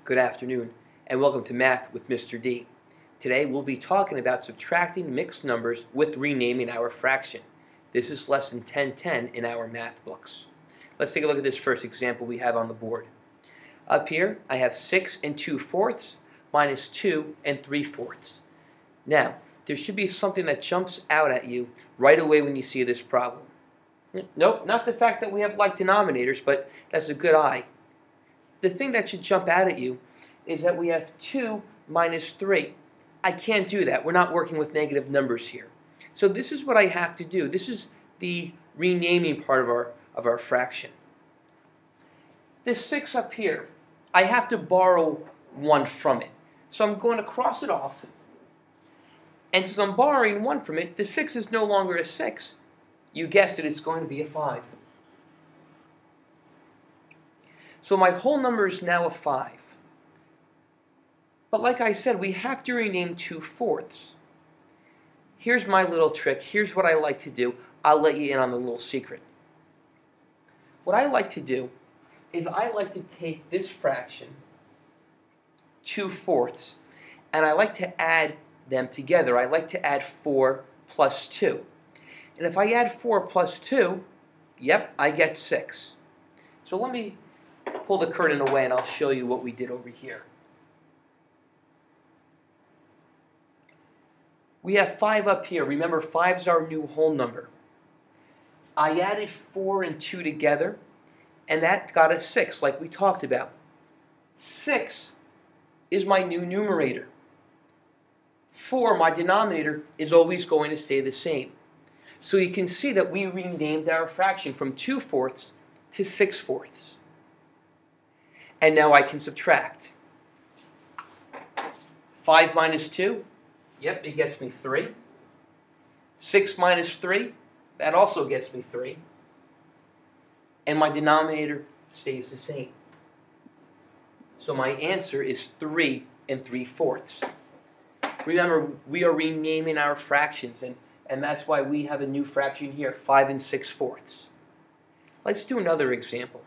Good afternoon, and welcome to Math with Mr. D. Today we'll be talking about subtracting mixed numbers with renaming our fraction. This is lesson 1010 in our math books. Let's take a look at this first example we have on the board. Up here I have 6 2/4 minus 2 3/4. Now, there should be something that jumps out at you right away when you see this problem. Nope, not the fact that we have like denominators, but that's a good eye. The thing that should jump out at you is that we have 2 minus 3. I can't do that. We're not working with negative numbers here. So this is what I have to do. This is the renaming part of our fraction. This 6 up here, I have to borrow 1 from it. So I'm going to cross it off. And since I'm borrowing 1 from it, the 6 is no longer a 6. You guessed it, it's going to be a 5. So my whole number is now a 5. But like I said, we have to rename 2/4. Here's my little trick. Here's what I like to do. I'll let you in on the little secret. What I like to do is I like to take this fraction, 2/4, and I like to add them together. I like to add 4 plus 2. And if I add 4 plus 2, yep, I get 6. So let me pull the curtain away and I'll show you what we did over here. We have 5 up here. Remember, 5 is our new whole number. I added 4 and 2 together, and that got us 6, like we talked about. 6 is my new numerator. 4, my denominator, is always going to stay the same. So you can see that we renamed our fraction from 2/4 to 6/4. And now I can subtract. 5 minus 2, yep, it gets me 3. 6 minus 3, that also gets me 3. And my denominator stays the same. So my answer is 3 3/4. Remember, we are renaming our fractions, and that's why we have a new fraction here, 5 6/4. Let's do another example.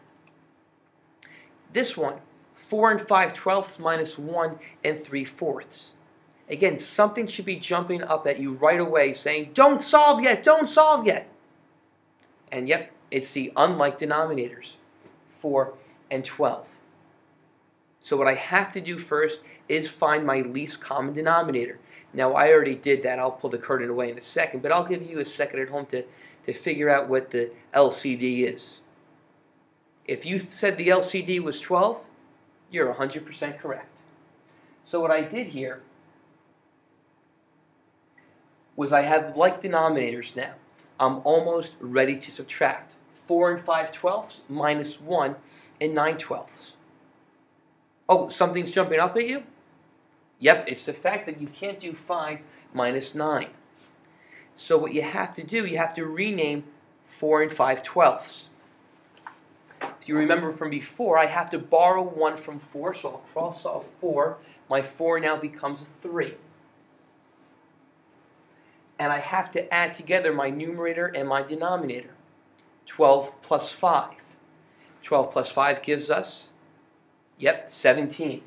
This one, 4 5/12 minus 1 3/4. Again, something should be jumping up at you right away saying, don't solve yet, don't solve yet. And yep, it's the unlike denominators, 4 and 12. So what I have to do first is find my least common denominator. Now, I already did that. I'll pull the curtain away in a second, but I'll give you a second at home to figure out what the LCD is. If you said the LCD was 12, you're 100% correct. So what I did here was I have like denominators now. I'm almost ready to subtract. 4 5/12 minus 1 9/12. Oh, something's jumping up at you? Yep, it's the fact that you can't do 5 minus 9. So what you have to do, you have to rename 4 5/12. If you remember from before, I have to borrow 1 from 4, so I'll cross off 4. My 4 now becomes a 3. And I have to add together my numerator and my denominator. 12 plus 5. 12 plus 5 gives us, yep, 17.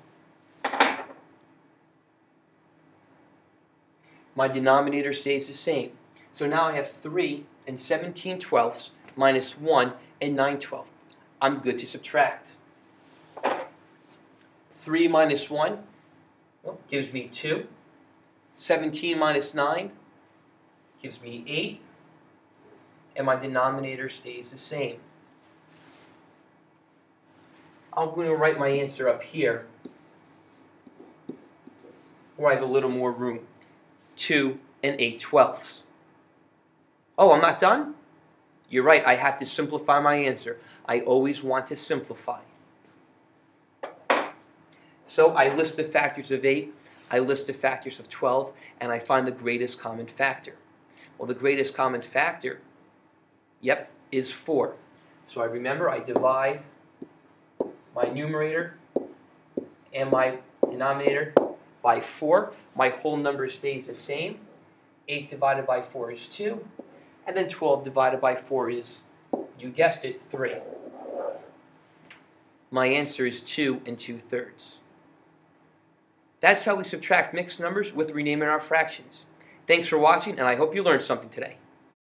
My denominator stays the same. So now I have 3 17/12 minus 1 9/12. I'm good to subtract. 3 minus 1 gives me 2. 17 minus 9 gives me 8. And my denominator stays the same. I'm going to write my answer up here, where I have a little more room. 2 8/12. Oh, I'm not done? You're right, I have to simplify my answer. I always want to simplify. So I list the factors of 8, I list the factors of 12, and I find the greatest common factor. Well, the greatest common factor, yep, is 4. So I remember I divide my numerator and my denominator by 4. My whole number stays the same. 8 divided by 4 is 2. And then 12 divided by 4 is, you guessed it, 3. My answer is 2 2/3. That's how we subtract mixed numbers with renaming our fractions. Thanks for watching, and I hope you learned something today.